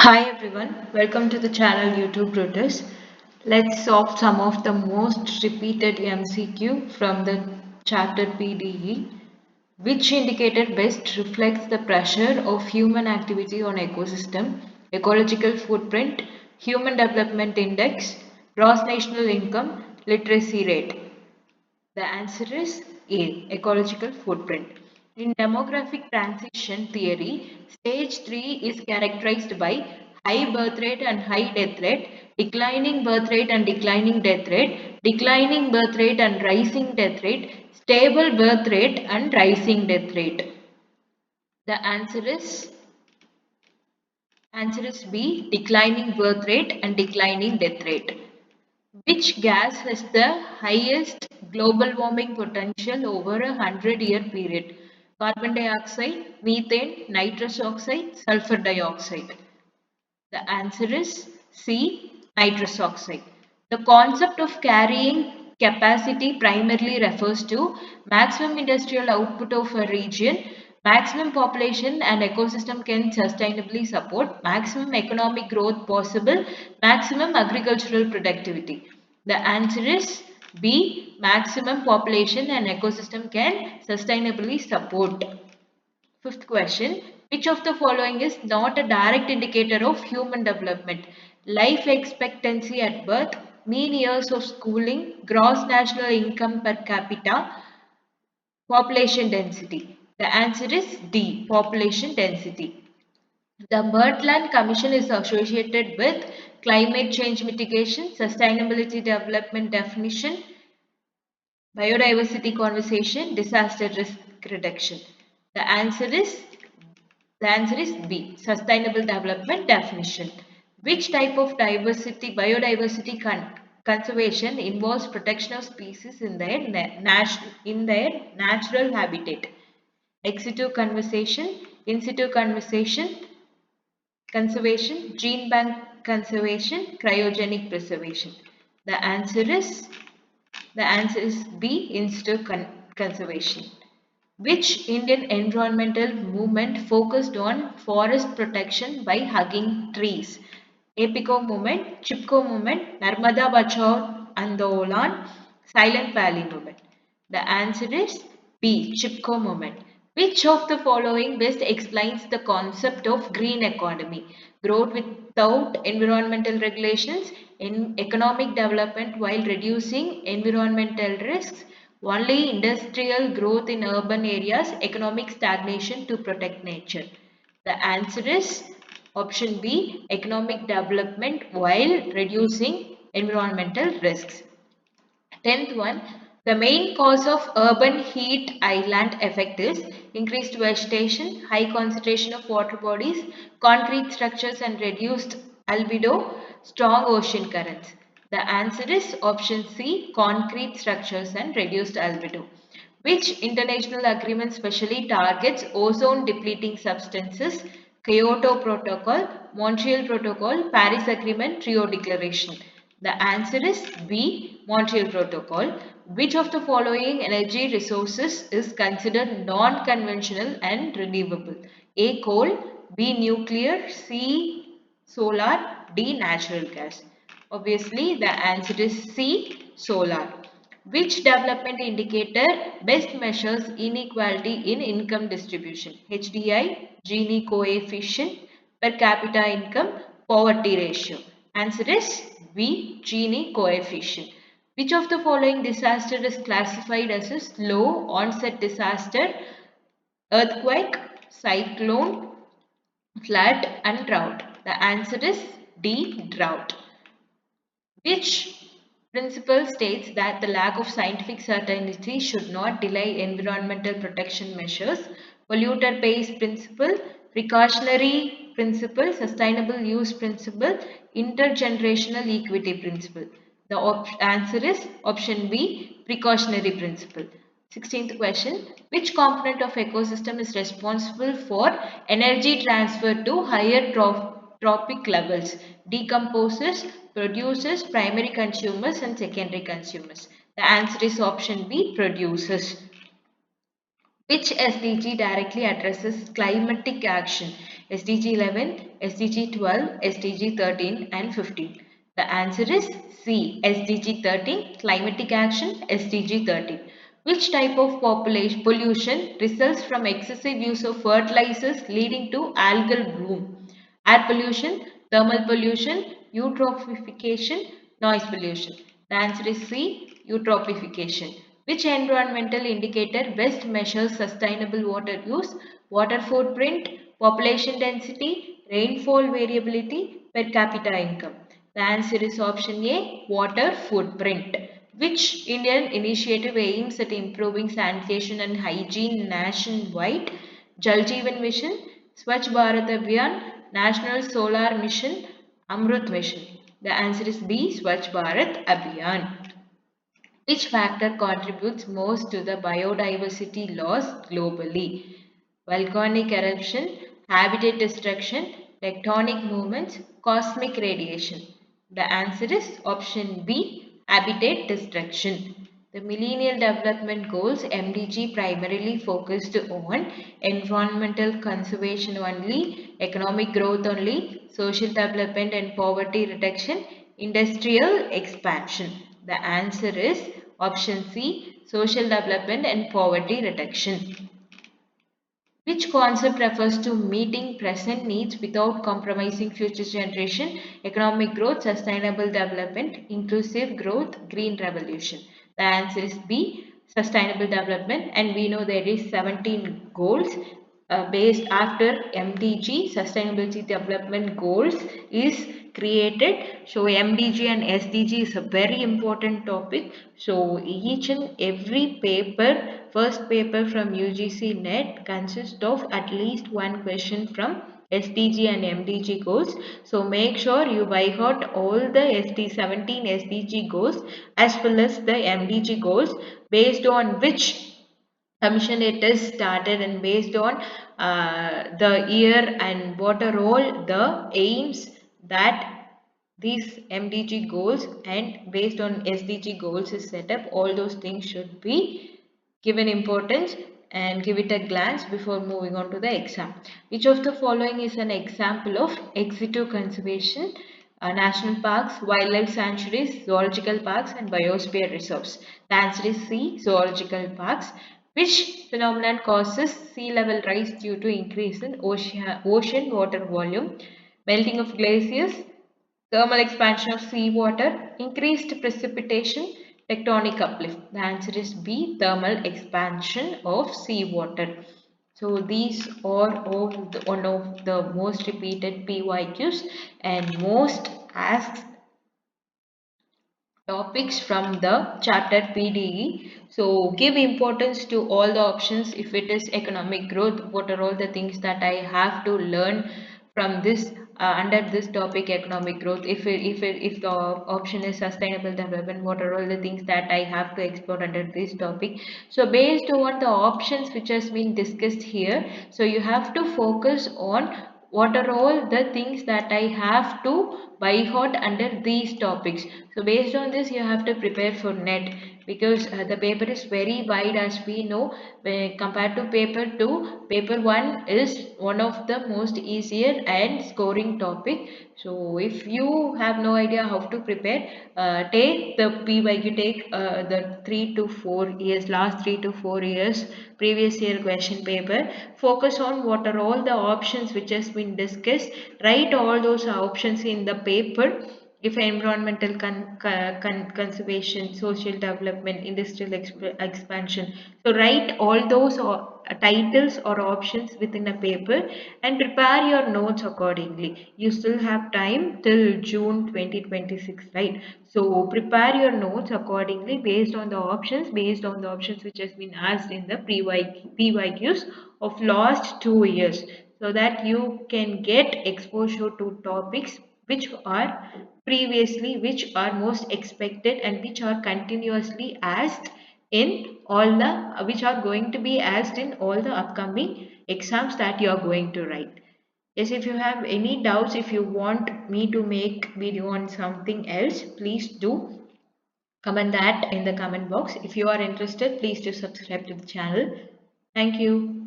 Hi everyone, welcome to the channel YouTube Tutors. Let's solve some of the most repeated MCQ from the chapter PDE, which indicator best reflects the pressure of human activity on ecosystem, ecological footprint, human development index, gross national income, literacy rate. The answer is A. Ecological footprint. In demographic transition theory, stage 3 is characterized by high birth rate and high death rate, declining birth rate and declining death rate, declining birth rate and rising death rate, stable birth rate and rising death rate. The answer is B. Declining birth rate and declining death rate. Which gas has the highest global warming potential over a 100-year period? Carbon dioxide, methane, nitrous oxide, sulfur dioxide. The answer is C. Nitrous oxide. The concept of carrying capacity primarily refers to maximum industrial output of a region, maximum population and ecosystem can sustainably support, maximum economic growth possible, maximum agricultural productivity. The answer is B. Maximum population and ecosystem can sustainably support. Fifth question. Which of the following is not a direct indicator of human development? Life expectancy at birth, mean years of schooling, gross national income per capita, population density. The answer is D. Population density. The Birdland Commission is associated with climate change mitigation, sustainability development definition, biodiversity conservation, disaster risk reduction. The answer is The answer is B. Sustainable development definition. Which type of biodiversity conservation involves protection of species in their natural habitat? Ex situ conservation, in situ conservation, gene bank conservation, cryogenic preservation. The answer is B. In situ conservation. Which Indian environmental movement focused on forest protection by hugging trees? APICO movement, CHIPCO movement, Narmada Bachao Andolan, Silent Valley movement. The answer is B. CHIPCO movement. Which of the following best explains the concept of green economy? Growth without environmental regulations, in economic development while reducing environmental risks, only industrial growth in urban areas, economic stagnation to protect nature. The answer is option B, economic development while reducing environmental risks. 10th one, the main cause of urban heat island effect is increased vegetation, high concentration of water bodies, concrete structures and reduced albedo, strong ocean currents. The answer is option C, concrete structures and reduced albedo. Which international agreement specially targets ozone depleting substances? Kyoto Protocol, Montreal Protocol, Paris Agreement, Rio Declaration. The answer is B. Montreal Protocol. Which of the following energy resources is considered non-conventional and renewable? A. Coal, B. Nuclear, C. Solar, D. Natural gas. Obviously, the answer is C. Solar. Which development indicator best measures inequality in income distribution? HDI, Gini coefficient, per capita income, poverty ratio. Answer is B. Gini coefficient. Which of the following disaster is classified as a slow onset disaster? Earthquake, cyclone, flood and drought. The answer is D. Drought. Which principle states that the lack of scientific certainty should not delay environmental protection measures? Polluter pays principle, precautionary principle, sustainable use principle, intergenerational equity principle. The answer is option B, precautionary principle. 16th question. Which component of ecosystem is responsible for energy transfer to higher trophic levels? Decomposes, produces, primary consumers and secondary consumers. The answer is option B, produces. Which SDG directly addresses climatic action? SDG 11, SDG 12, SDG 13 and 15. The answer is C. SDG 13, climatic action, SDG 13. Which type of population pollution results from excessive use of fertilizers leading to algal bloom? Air pollution, thermal pollution, eutrophication, noise pollution. The answer is C. Eutrophication. Which environmental indicator best measures sustainable water use? Water footprint, population density, rainfall variability, per capita income. The answer is option A. Water footprint. Which Indian initiative aims at improving sanitation and hygiene nationwide? Jal Jeevan Mission, Swachh Bharat Abhiyan, National Solar Mission, Amrut Mission. The answer is B. Swachh Bharat Abhiyan. Which factor contributes most to the biodiversity loss globally? Volcanic eruption, habitat destruction, tectonic movements, cosmic radiation. The answer is option B, habitat destruction. The Millennial Development Goals MDG primarily focused on environmental conservation only, economic growth only, social development and poverty reduction, industrial expansion. The answer is option C, social development and poverty reduction. Which concept refers to meeting present needs without compromising future generation, economic growth, sustainable development, inclusive growth, green revolution? The answer is B, sustainable development, and we know there is 17 goals based after MDG, sustainability development goals is created. So MDG and SDG is a very important topic. So each and every paper, first paper from UGC NET consists of at least one question from SDG and MDG goals. So make sure you by heart all the 17 SDG goals as well as the MDG goals, based on which commission it is started and based on the year and what are all the aims that these MDG goals and based on SDG goals is set up. All those things should be given importance and give it a glance before moving on to the exam. Which of the following is an example of ex-situ conservation? National parks, wildlife sanctuaries, zoological parks and biosphere reserves. The answer is C, zoological parks. Which phenomenon causes sea level rise due to increase in ocean water volume? Melting of glaciers, thermal expansion of seawater, increased precipitation, tectonic uplift. The answer is B, thermal expansion of seawater. So these are all one of the most repeated PYQs and most asked topics from the chapter PDE. So give importance to all the options. If it is economic growth, what are all the things that I have to learn from this under this topic economic growth? If the option is sustainable development, what are all the things that I have to explore under this topic? So based on the options which has been discussed here, so you have to focus on what are all the things that I have to by heart under these topics. So based on this you have to prepare for NET, because the paper is very wide as we know. Compared to paper 2, paper 1 is one of the most easier and scoring topic. So if you have no idea how to prepare, take the PYQ, take the 3 to 4 years, last 3 to 4 years previous year question paper. Focus on what are all the options which has been discussed. Write all those options in the paper. If environmental conservation, social development, industrial expansion. So write all those titles or options within a paper and prepare your notes accordingly. You still have time till June 2026, right? So prepare your notes accordingly based on the options, which has been asked in the PYQs of last 2 years, so that you can get exposure to topics which are which are most expected and which are continuously asked in all the which are going to be asked in all the upcoming exams that you are going to write. Yes, if you have any doubts, if you want me to make video on something else, please do comment that in the comment box. If you are interested, please do subscribe to the channel. Thank you.